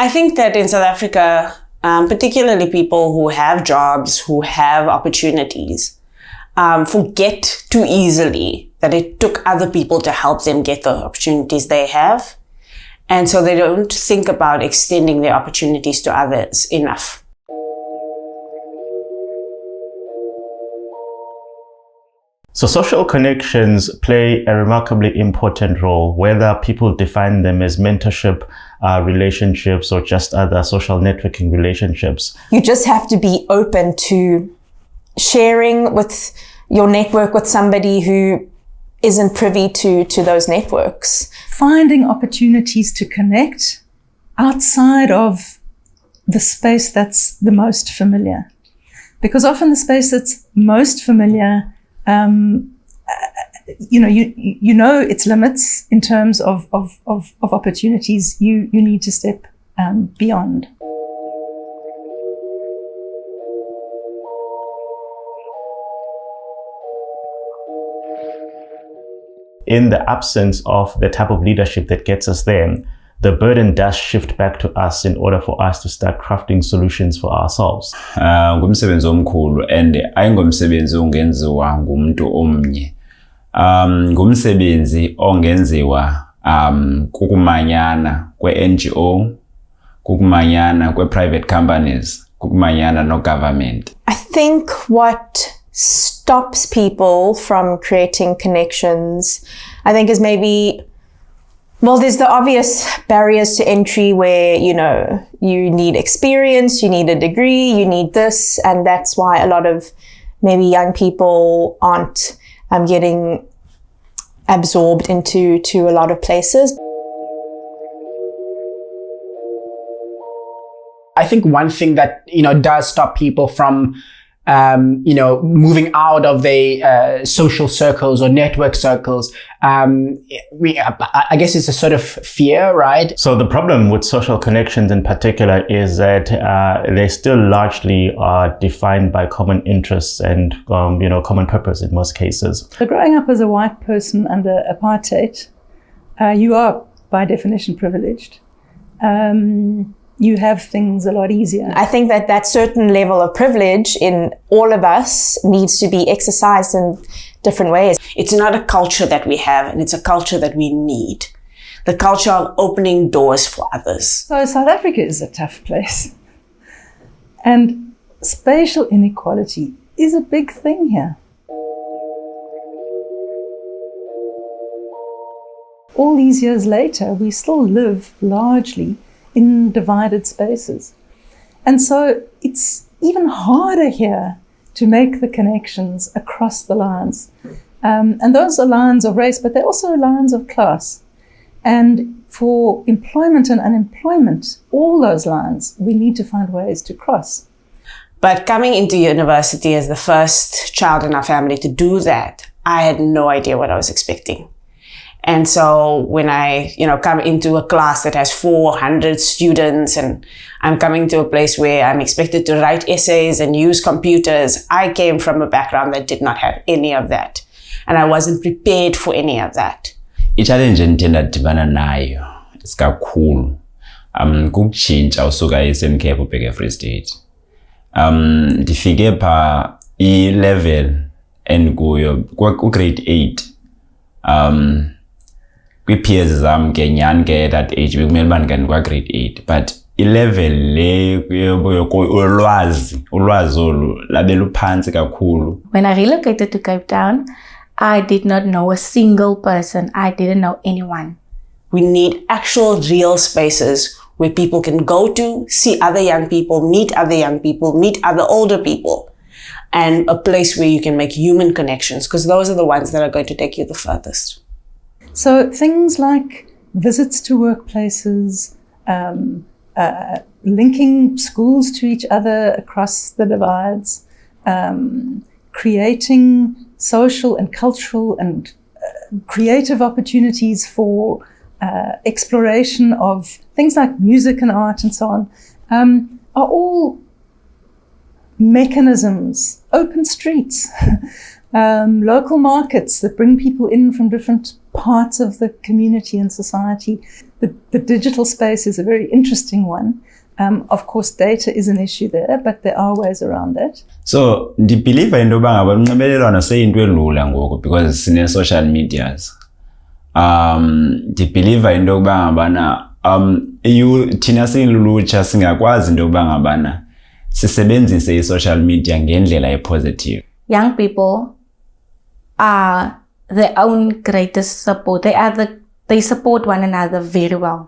I think that in South Africa, particularly people who have jobs, who have opportunities, forget too easily that it took other people to help them get the opportunities they have. And so they don't think about extending their opportunities to others enough. So social connections play a remarkably important role, whether people define them as mentorship relationships or just other social networking relationships. You just have to be open to sharing with your network with somebody who isn't privy to those networks. Finding opportunities to connect outside of the space that's the most familiar. Because often the space that's most familiar, you know its limits in terms of opportunities you need to step beyond. In the absence of the type of leadership that gets us there, the burden does shift back to us in order for us to start crafting solutions for ourselves. Ngumsebenzi omkhulu and ayingomsebenzi ongenziwa ngumuntu omnye. Ngumsebenzi ongenziwa kukumanyana kwe-NGO, kukumanyana kwe-private companies, kukumanyana no-government. I think what stops people from creating connections, I think, is maybe, well, there's the obvious barriers to entry where, you need experience, you need a degree, you need this, and that's why a lot of maybe young people aren't getting absorbed into a lot of places. I think one thing that, does stop people from moving out of the social circles or network circles, I guess it's a sort of fear, right? So the problem with social connections in particular is that they still largely are defined by common interests and, common purpose in most cases. So growing up as a white person under apartheid, you are by definition privileged. You have things a lot easier. I think that certain level of privilege in all of us needs to be exercised in different ways. It's not a culture that we have, and it's a culture that we need. The culture of opening doors for others. So South Africa is a tough place. And spatial inequality is a big thing here. All these years later, we still live largely in divided spaces. And so it's even harder here to make the connections across the lines. And those are lines of race, but they're also lines of class. And for employment and unemployment, all those lines, we need to find ways to cross. But coming into university as the first child in our family to do that, I had no idea what I was expecting. And so when I, come into a class that has 400 students and I'm coming to a place where I'm expected to write essays and use computers, I came from a background that did not have any of that. And I wasn't prepared for any of that. I-challenge endidibana nayo isikakhulu kukutshintsha usuka eSMK ubheka eFree State. Ndifike pha i-level endikuyo ku-grade 8. Kwi-peers zam ke nyani ke that age bekumele uba ndikwa-grade 8, but i-level le ulwazi olu labe luphantsi kakhulu. When I relocated to Cape Town, I did not know a single person. I didn't know anyone. We need actual real spaces where people can go to, see other young people, meet other older people, and a place where you can make human connections, because those are the ones that are going to take you the furthest. So things like visits to workplaces, linking schools to each other across the divides, creating social and cultural and creative opportunities for exploration of things like music and art and so on, are all mechanisms, open streets local markets that bring people in from different parts of the community and society. The digital space is a very interesting one. Of course, data is an issue there, but there are ways around that. So, ndibelieve into yoba ngaba unxibelelwano seyinto elula ngoku because sine-social medias. Ndibelieve into yokuba ngabana thina singilulutsha singakwazi into yokuba ngabana sisebenzise i-social media ngendlela e-positive. Young people are their own greatest support. They support one another very well.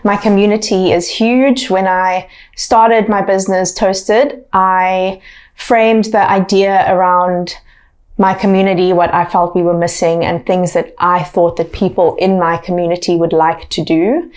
My community is huge. When I started my business, Toasted, I framed the idea around my community, what I felt we were missing, and things that I thought that people in my community would like to do.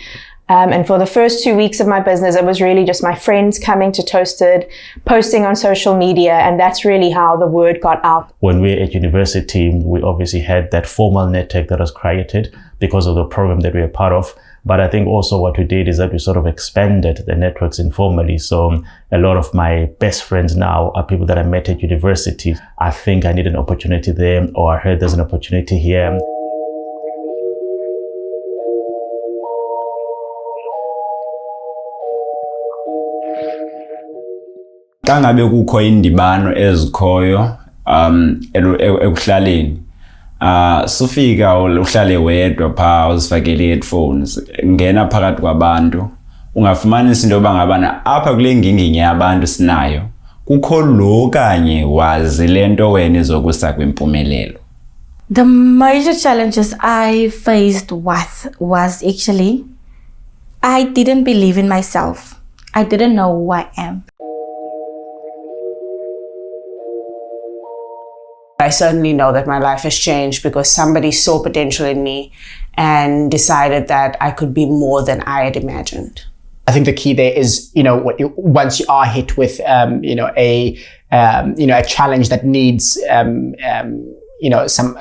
And for the first 2 weeks of my business, it was really just my friends coming to Toasted, posting on social media, and that's really how the word got out. When we were at university, we obviously had that formal network that was created because of the program that we were part of. But I think also what we did is that we sort of expanded the networks informally. So a lot of my best friends now are people that I met at university. I think I need an opportunity there, or I heard there's an opportunity here. Xa ngabe kukho indibano ezikhoyo ekuhlaleni sufika uhlale wedwa pha uzifakele headphones ngena phakathi kwabantu ungafumanisa into yoba ngabana apha kule nginginye yabantu sinayo kukho lo kanye wazi lento wena izokusa kwimpumelelo. The major challenges I faced was actually I didn't believe in myself. I didn't know who I am. I certainly know that my life has changed because somebody saw potential in me and decided that I could be more than I had imagined. I think the key there is, once you are hit with, a challenge that needs, some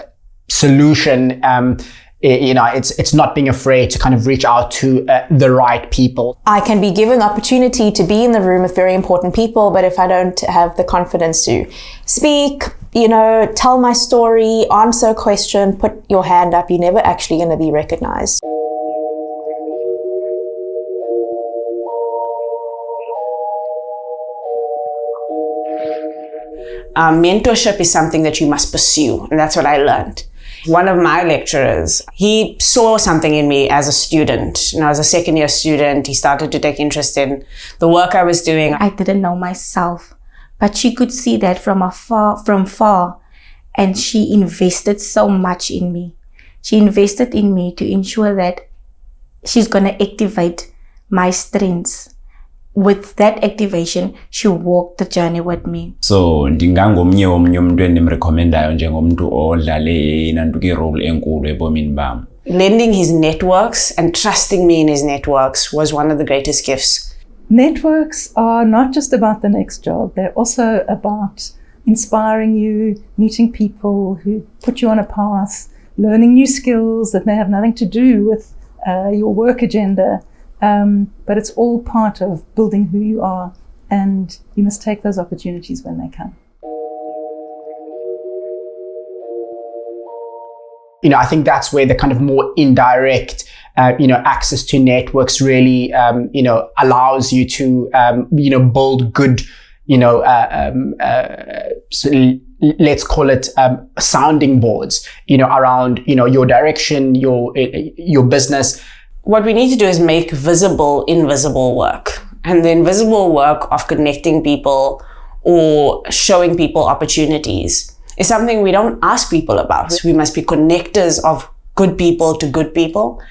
solution, it's not being afraid to kind of reach out to the right people. I can be given the opportunity to be in the room with very important people, but if I don't have the confidence to speak, tell my story, answer a question, put your hand up, you're never actually going to be recognized. Mentorship is something that you must pursue, and that's what I learned. One of my lecturers, he saw something in me as a student. As a second-year student, he started to take interest in the work I was doing. I didn't know myself, but she could see that from far, and she invested so much in me. She invested in me to ensure that she's going to activate my strengths. With that activation, she walked the journey with me. So ndingangomnye umuntu endimrecomendayo njengomuntu odlale inanduke role enkulu ebomini bam. Lending his networks and trusting me in his networks was one of the greatest gifts. Networks are not just about the next job. They're also about inspiring you, meeting people who put you on a path, learning new skills that may have nothing to do with your work agenda. But it's all part of building who you are, and you must take those opportunities when they come. I think that's where the kind of more indirect, access to networks really, allows you to, build good, so let's call it sounding boards, around, your direction, your business. What we need to do is make visible invisible work. And the invisible work of connecting people or showing people opportunities is something we don't ask people about. We must be connectors of good people to good people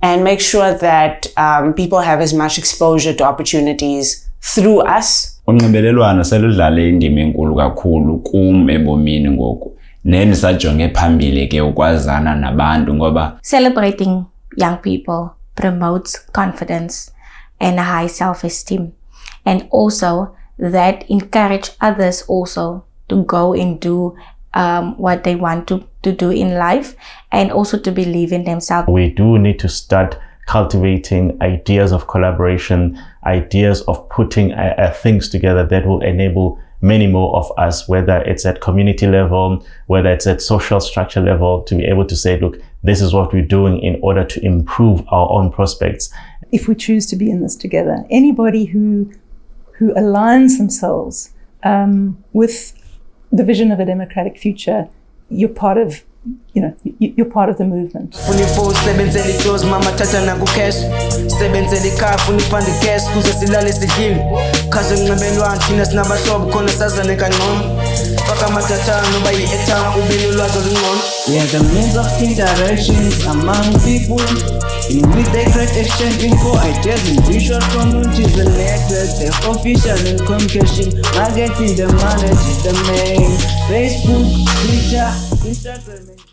and make sure that people have as much exposure to opportunities through us. Unxibelelwano seludlale indima enkulu kakhulu kum ebomini ngoku. Nendisajonge phambili ke ukwazana nabantu ngoba Celebrating young people promotes confidence and a high self-esteem, and also that encourage others also to go and do what they want to do in life, and also to believe in themselves. We do need to start cultivating ideas of collaboration, ideas of putting things together that will enable many more of us, whether it's at community level, whether it's at social structure level, to be able to say, look, this is what we're doing in order to improve our own prospects. If we choose to be in this together, anybody who aligns themselves with the vision of a democratic future, you're part of, you're part of the movement. We are the means of interactions among people, in which they create exchanging for ideas in visual communities and networks, the official and communication, marketing, the management, the main, Facebook, Twitter, Instagram.